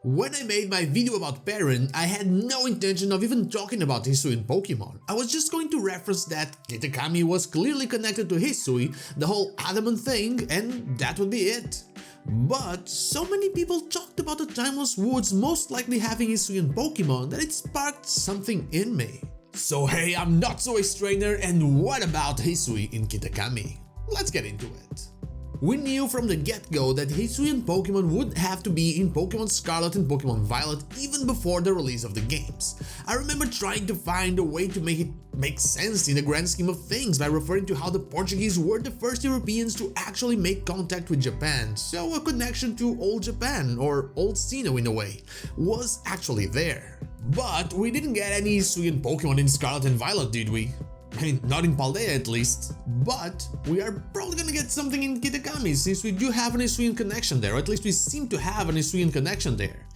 When I made my video about Parent, I had no intention of even talking about Hisuian Pokemon. I was just going to reference that Kitakami was clearly connected to Hisui, the whole adamant thing, and that would be it. But so many people talked about the Timeless Woods most likely having Hisuian Pokemon that it sparked something in me. So hey, I'm not so a strainer, and what about Hisui in Kitakami? Let's get into it. We knew from the get-go that Hisuian Pokemon would have to be in Pokémon Scarlet and Pokémon Violet even before the release of the games. I remember trying to find a way to make it make sense in the grand scheme of things by referring to how the Portuguese were the first Europeans to actually make contact with Japan, so a connection to old Japan, or old Sinnoh in a way, was actually there. But we didn't get any Hisuian Pokemon in Scarlet and Violet, did we? I mean, not in Paldea at least, but we are probably gonna get something in Kitakami since we do have an Hisuian connection there, or at least we seem to have an Hisuian connection there.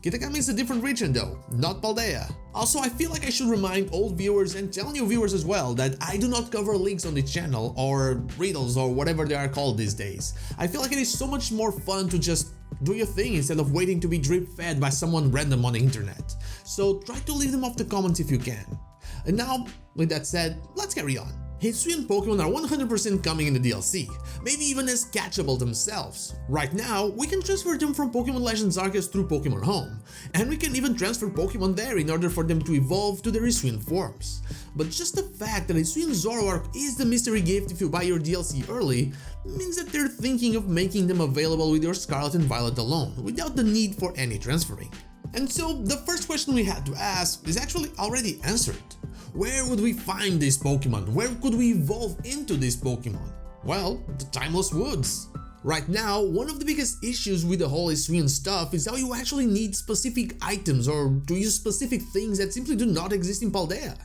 Kitakami is a different region though, not Paldea. Also, I feel like I should remind old viewers and tell new viewers as well that I do not cover leaks on the channel or riddles or whatever they are called these days. I feel like it is so much more fun to just do your thing instead of waiting to be drip-fed by someone random on the internet. So try to leave them off the comments if you can. And now, with that said, let's carry on. Hisuian Pokemon are 100% coming in the DLC, maybe even as catchable themselves. Right now, we can transfer them from Pokémon Legends Arceus through Pokémon Home, and we can even transfer Pokémon there in order for them to evolve to their Hisuian forms. But just the fact that Hisuian Zoroark is the mystery gift if you buy your DLC early means that they're thinking of making them available with your Scarlet and Violet alone, without the need for any transferring. And so the first question we had to ask is actually already answered. Where would we find these Pokemon? Where could we evolve into these Pokemon? Well, the Timeless Woods. Right now, one of the biggest issues with the whole Hisuian stuff is how you actually need specific items or to use specific things that simply do not exist in Paldea.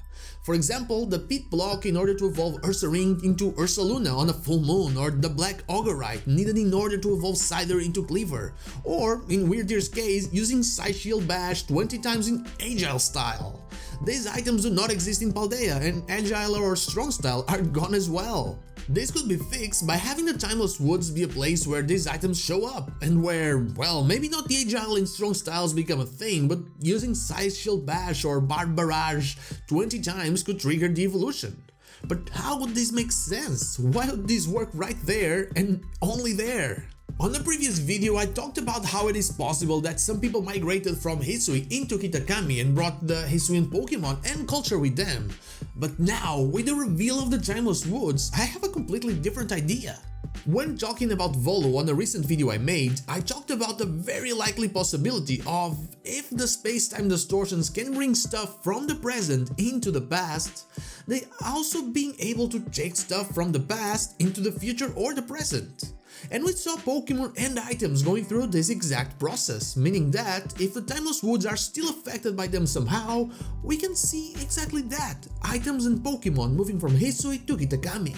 For example, the pit block in order to evolve Ursaring into Ursaluna on a full moon, or the black Ogorite needed in order to evolve Cider into Cleaver, or in Weirdeer's case, using Psy Shield Bash 20 times in Agile style. These items do not exist in Paldea, and Agile or Strong style are gone as well. This could be fixed by having the Timeless Woods be a place where these items show up, and where, well, maybe not the Agile and Strong styles become a thing, but using Psy Shield Bash or Barb Barrage 20 times could trigger the evolution. But how would this make sense? Why would this work right there and only there? On the previous video, I talked about how it is possible that some people migrated from Hisui into Kitakami and brought the Hisuian Pokemon and culture with them. But now, with the reveal of the Timeless Woods, I have a completely different idea. When talking about Volu on a recent video I made, I talked about the very likely possibility of, if the space-time distortions can bring stuff from the present into the past, they also being able to take stuff from the past into the future or the present. And we saw Pokemon and items going through this exact process, meaning that if the Timeless Woods are still affected by them somehow, we can see exactly that, items and Pokemon moving from Hisui to Kitakami.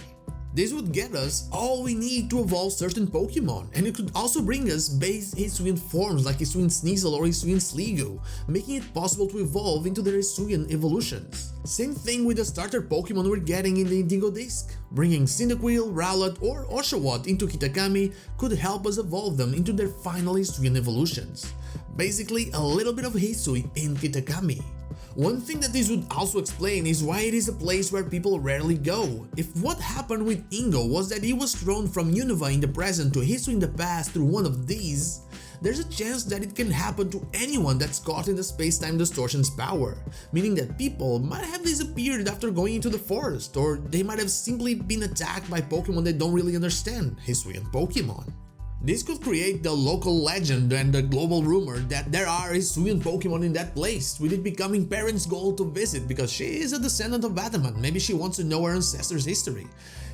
This would get us all we need to evolve certain Pokemon, and it could also bring us base Hisuian forms like Hisuian Sneasel or Hisuian Sligo, making it possible to evolve into their Hisuian evolutions. Same thing with the starter Pokemon we're getting in the Indigo Disc. Bringing Cyndaquil, Rowlet or Oshawott into Kitakami could help us evolve them into their final Hisuian evolutions. Basically, a little bit of Hisui in Kitakami. One thing that this would also explain is why it is a place where people rarely go. If what happened with Ingo was that he was thrown from Unova in the present to Hisui in the past through one of these, there's a chance that it can happen to anyone that's caught in the space-time distortion's power, meaning that people might have disappeared after going into the forest, or they might have simply been attacked by Pokemon they don't really understand, Hisuian Pokemon. This could create the local legend and the global rumor that there are Hisuian Pokemon in that place, with it becoming Parent's goal to visit because she is a descendant of Adamant. Maybe she wants to know her ancestors' history.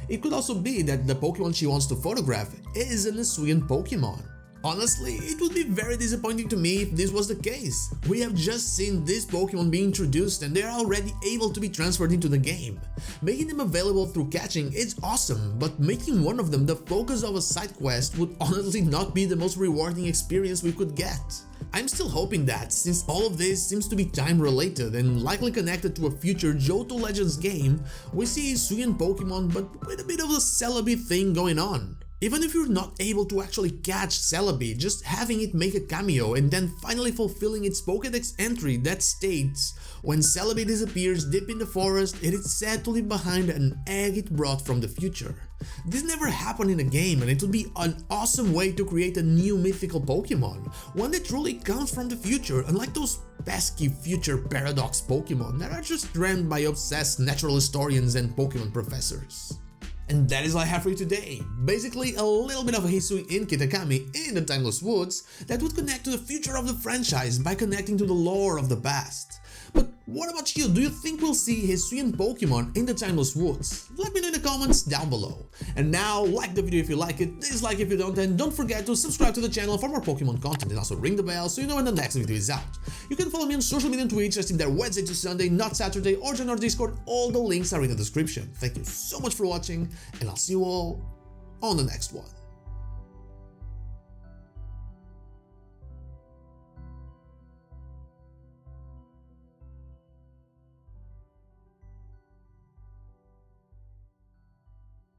It could also be that the Pokemon she wants to photograph is an Hisuian Pokemon. Honestly, it would be very disappointing to me if this was the case. We have just seen this Pokemon be introduced and they are already able to be transferred into the game. Making them available through catching is awesome, but making one of them the focus of a side quest would honestly not be the most rewarding experience we could get. I'm still hoping that, since all of this seems to be time related and likely connected to a future Johto Legends game, we see Hisuian Pokemon but with a bit of a Celebi thing going on. Even if you're not able to actually catch Celebi, just having it make a cameo and then finally fulfilling its Pokédex entry that states, when Celebi disappears deep in the forest, it is said to leave behind an egg it brought from the future. This never happened in a game, and it would be an awesome way to create a new mythical Pokemon, one that truly comes from the future, unlike those pesky future paradox Pokemon that are just ran by obsessed natural historians and Pokemon professors. And that is all I have for you today. Basically a little bit of a Hisui in Kitakami in the Timeless Woods that would connect to the future of the franchise by connecting to the lore of the past. But what about you? Do you think we'll see Hisuian Pokemon in the Timeless Woods? Let me know in the comments down below. And now, like the video if you like it, dislike if you don't, and don't forget to subscribe to the channel for more Pokemon content, and also ring the bell so you know when the next video is out. You can follow me on social media and Twitch. I stream there Wednesday to Sunday, not Saturday, or join our Discord. All the links are in the description. Thank you so much for watching, and I'll see you all on the next one.